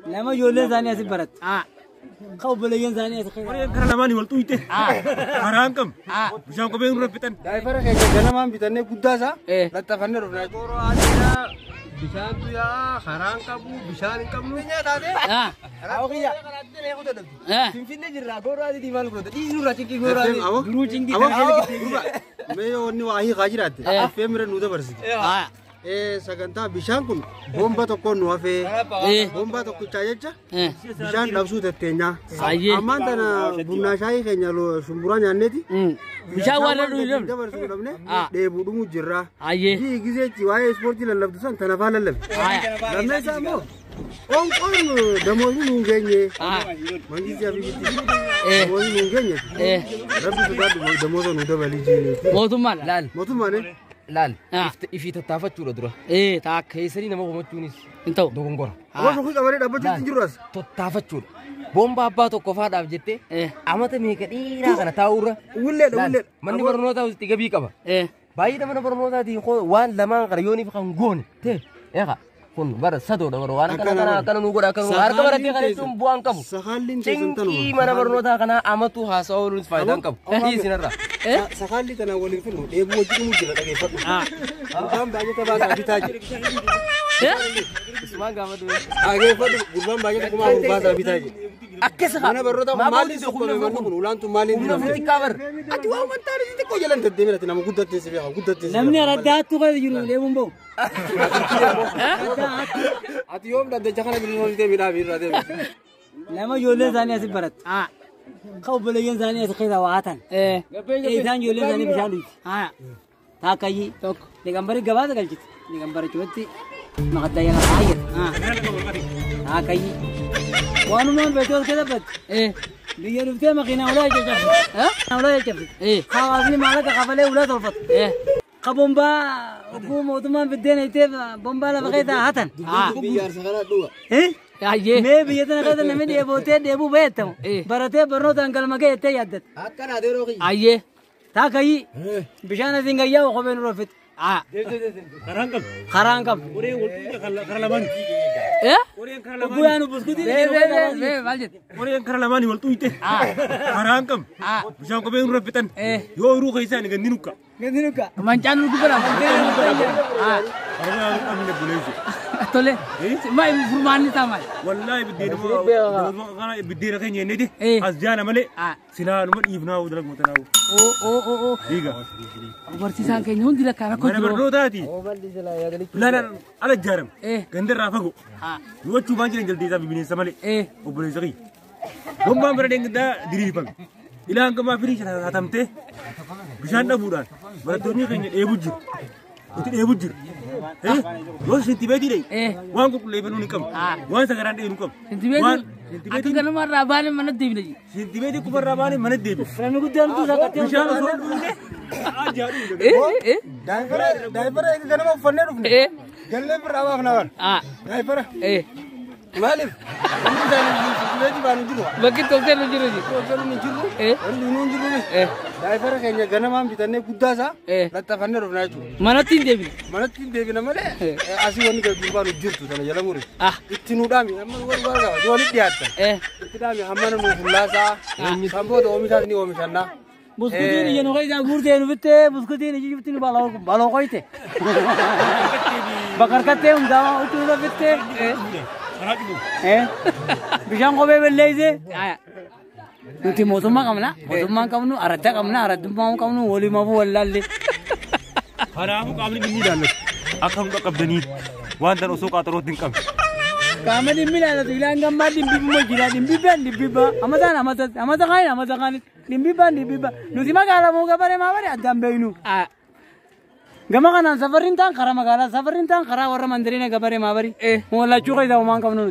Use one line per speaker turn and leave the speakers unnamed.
لما يولي زاني أسي برات خو بلين زاني أسي خير
ورين كرا لماني والتويته هرانكم بشام كبين ربطن
دايفر كي جنما بيتني قداسا لا تفنن رفنا كورو عادنا بشان يا هرانكم بشان كم نيا دادي أوكي يا تنفيني جرا كورو عادي ديمان كورو دي نورا تيجي كورو عادي غرو تيجي मैं उन्नी वही गाजी रहते फे मेरे नूदे बरसी ए सगंता बिशान कुन बोंबा तो कौन हुआ फे बोंबा तो कुछ चाहिए चा बिशान लफ्ज़ देते हैं ना अमान तना बुना शाही के न्यालो सुम्बुरा न्याने थी
बिशान वाला
रूल जब बरसी कुल हमने दे बुडू मुझरा जी किसे चिवाए स्पोर्ट की लल्लब दुसान तना फाल लल्लब लम्बे सामो कौन कौन दमोजी नूंगेंगे मंगी जी अभी कितनी दमोजी नूंगेंगे रब्बी तो दाद दमोज़ो नूदे वाली जी
मोतुमान लाल
मोतुमान
laal ifi tattaafachuudha dura taa keessanii nama homachuunis
inta'u
dogongora
waan kun qabaree dhaabbachuutti hin jiru as
tattaafachuudha boomba abbaa tokko faadhaaf jettee amata meeqa dhiiraa kana taa'urra
wullee
manni barnootaa usti gabii qaba baay'ee mana barnootaatiin waan lamaan qarayooniif kan goone ta'e eeqa kun bara sadoodha bara waan kana nu godha kan harka baratee kana jechuun bu'aan qabu cinkii mana barnootaa kana amatu haasa'uu ooluunis faayidaan qabu dhiisinarra
sakaalli kana waliin finnu dheebuu wajjin mujjira dhageeffadhu gurbaan baay'ee tabaasaa bitaa jira
ismaan gaafatu
dhageeffadhu gurbaan baay'ee kumaa gurbaasaa bitaa jira
akkasa
mana barnootaa maaliin suuqame manni kun ulaantu maaliin
dinamte kaabar
ati waan wantaa ati ko jalan deddeemina ati nama guddattee si beeka guddattee si
namni araddaattu qaba jiru deemuun ba'u
ati yoom daddacha kana bilinoon deemidhaa biirraa deemi
لما يولي زاني أسي برات خو بلين زاني أسي خيدا واتن إيثان يولي زاني بشانوي تاكاي لغمبري غباز قلت لغمبري چوتي مقدا يلا خاير تاكاي وانو من بيتوس كده بد بيرفتي مقينا ولا يجف ولا يجف خوازني مالك قبله ولا تلفت قبومبا حكومة وطمان بدين يتيب بومبا لا بقيتا هاتن
بيار سغرا دوا
मैं भी इतना कहता नहीं मैं ये बोलते देबू बैठता हूँ बरते बरनो तो अंकल मगे इतने यादत
आकर आधे रोगी
आइए था कहीं बिशाना सिंह गया वो खबर रोफित खरांकम
पूरे करलामान
बुआनु बुस्कुटी
पूरे करलामान waltuite harankam bishaan kopeen rafitan yoo ruu khaysan gandinuka
mancan lu kubara
amne buleji
tole mai furmani tamai
wallahi kana bidira kenya nedi asjana male sinanu mad ibna udrak mutanaw diga
barsiisan kenya hundi la kana ko
mana barnootati la ala jaram gandir rafago yochu banjir jaldi sa bibini samale obulezagi gomba mradengda dirifam ilang kama firi sana atamte bishan da budan baratoni kenya ebujir itu ebujir yo sentibedi dei wan ko lebenu nikam wan sagaran de nikam
atu kana mar rabane manad debi
sentibedi ko rabane manad debi
frame ko dan tu sakate
bishan so
diaper एक जन में फन्ने रुकने गले पर आवाज़ ना कर डाइपर मालिक वेजी बानु जिरो
बकी तो चलो जिरो
डाइपर कहीं गन में बितने कुद्दा सा लत्ता फन्ने रुकना चु
मनतीन
देवी ना मले आसी वनी के बानु जिरतु तना जला मुरे इतनी उड़ामी हम वर जो वाली दियाता इतना भी हमारे नुफुल्ला सा संभव तो ओमिसा नहीं ओमिसा ना
बुस्कुटी ये नुकई जा गुर्दे नुबिते बुस्कुटी ने जिबती बालो कोईते बकर कते हम जावा उतुरा बिते बिशाम को बेले जे नुती मोतुमा kamnu arada kamnu woli mabu wallalle
haramu kamni binni dalle akam do kabdani wandan usuka tarodin kam
kamani milala dilanga madin bibu majira dimbiba amata kain dimbiba nuti magala mo gabare mabare adambeinu gama kana safarin tan kara warra mandirine gabare mabari wala chuqay da man kamnu